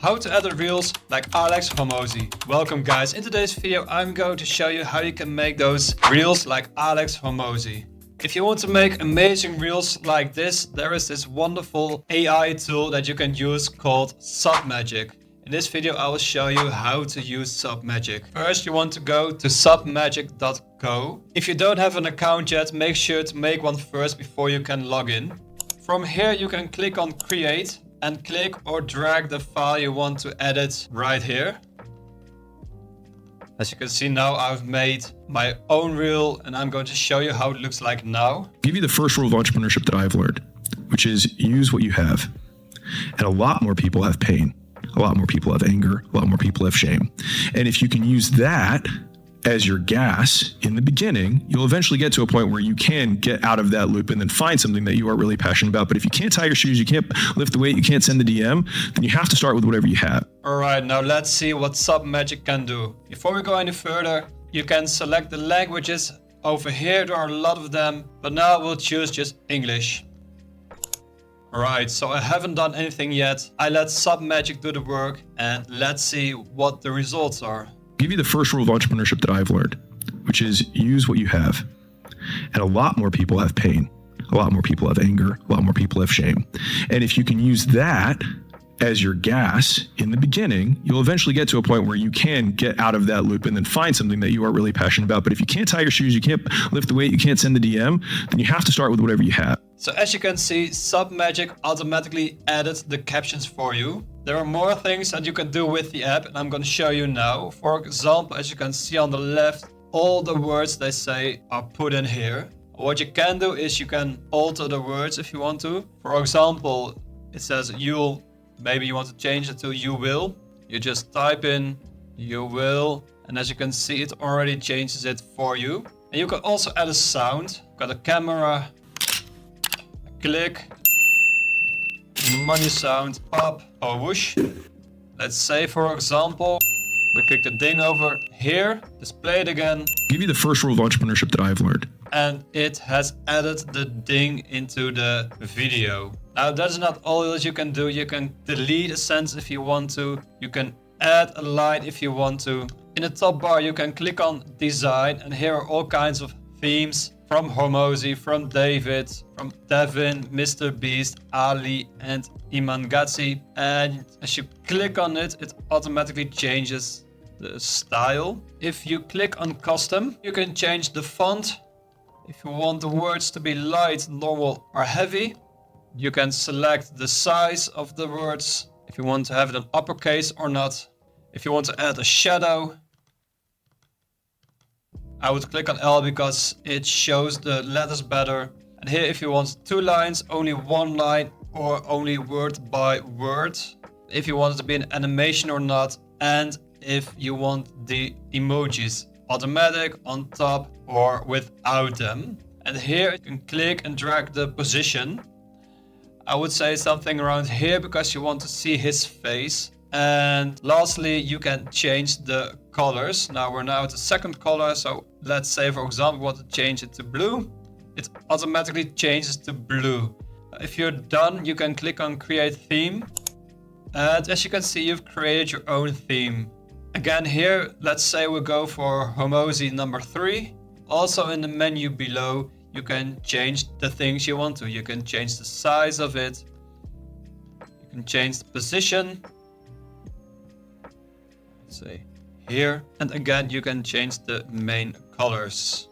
How to edit reels like Alex Hormozi. Welcome guys, in today's video I'm going to show you how you can make those reels like Alex Hormozi. If you want to make amazing reels like this, there is this wonderful AI tool that you can use called Submagic. In this video I will show you how to use Submagic. First you want to go to submagic.co. If you don't have an account yet, make sure to make one first before you can log in. From here you can click on create and click or drag the file you want to edit right here. As you can see now I've made my own reel and I'm going to show you how it looks like now. I'll give you the first rule of entrepreneurship that I've learned, which is use what you have. And a lot more people have pain. A lot more people have anger. A lot more people have shame. And if you can use that as your gas in the beginning, you'll eventually get to a point where you can get out of that loop and then find something that you are really passionate about. But if you can't tie your shoes, you can't lift the weight, you can't send the DM, then you have to start with whatever you have. All right, now let's see what Submagic can do. Before we go any further, you can select the languages over here. There are a lot of them, but now we'll choose just English. All right, so I haven't done anything yet. I let Submagic do the work and let's see what the results are. I'll give you the first rule of entrepreneurship that I've learned, which is use what you have. And a lot more people have pain. A lot more people have anger. A lot more people have shame. And if you can use that as your gas in the beginning, you'll eventually get to a point where you can get out of that loop and then find something that you are really passionate about. But if you can't tie your shoes, you can't lift the weight, you can't send the DM, then you have to start with whatever you have. So as you can see, Submagic automatically added the captions for you. There are more things that you can do with the app and I'm going to show you now. For example, as you can see on the left, all the words they say are put in here. What you can do is you can alter the words if you want to. For example, it says you'll, maybe you want to change it to you will. You just type in you will, and as you can see, it already changes it for you. And you can also add a sound. Got a camera, a click, money sound, pop or whoosh. Let's say for example, we click the ding over here, display it again. I'll give you the first rule of entrepreneurship that I've learned. And it has added the ding into the video. Now that's not all that you can do. You can delete a sentence if you want to. You can add a line if you want to. In the top bar you can click on design and here are all kinds of themes from Hormozi, from David, from Devin, Mr. Beast, Ali and Iman Gatsi. And as you click on it, it automatically changes the style. If you click on custom, you can change the font. If you want the words to be light, normal or heavy, you can select the size of the words. If you want to have it in uppercase or not. If you want to add a shadow, I would click on L because it shows the letters better. And here if you want 2 lines, only 1 line or only word by word. If you want it to be an animation or not. And if you want the emojis automatic, on top or without them. And here you can click and drag the position. I would say something around here because you want to see his face. And lastly, you can change the colors. Now we're at the second color. So let's say, for example, we want to change it to blue. It automatically changes to blue. If you're done, you can click on create theme. And as you can see, you've created your own theme. Again, here, let's say we go for Hormozi number 3. Also in the menu below, you can change the things you want to. You can change the size of it. You can change the position. Say here, and again you can change the main colors.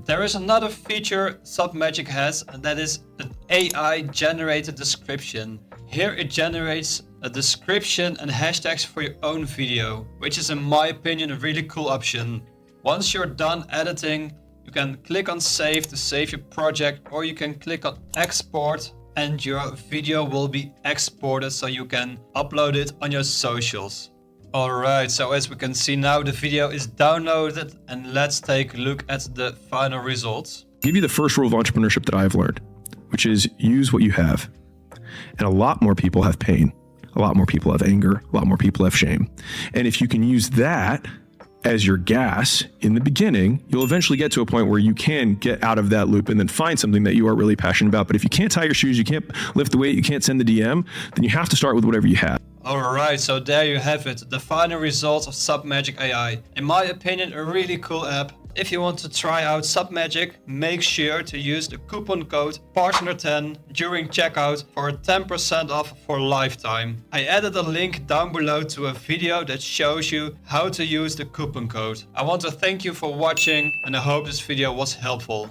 There is another feature Submagic has, and that is an AI generated description. Here it generates a description and hashtags for your own video, which is in my opinion a really cool option. Once you're done editing, you can click on save to save your project, or you can click on export and your video will be exported so you can upload it on your socials. Alright, so as we can see now the video is downloaded and let's take a look at the final results. I'll give you the first rule of entrepreneurship that I've learned, which is use what you have. And a lot more people have pain. A lot more people have anger. A lot more people have shame. And if you can use that as your gas in the beginning, you'll eventually get to a point where you can get out of that loop and then find something that you are really passionate about. But if you can't tie your shoes, you can't lift the weight, you can't send the DM, then you have to start with whatever you have. Alright, so there you have it, the final results of Submagic AI. In my opinion, a really cool app. If you want to try out Submagic, make sure to use the coupon code PARTNER10 during checkout for 10% off for lifetime. I added a link down below to a video that shows you how to use the coupon code. I want to thank you for watching and I hope this video was helpful.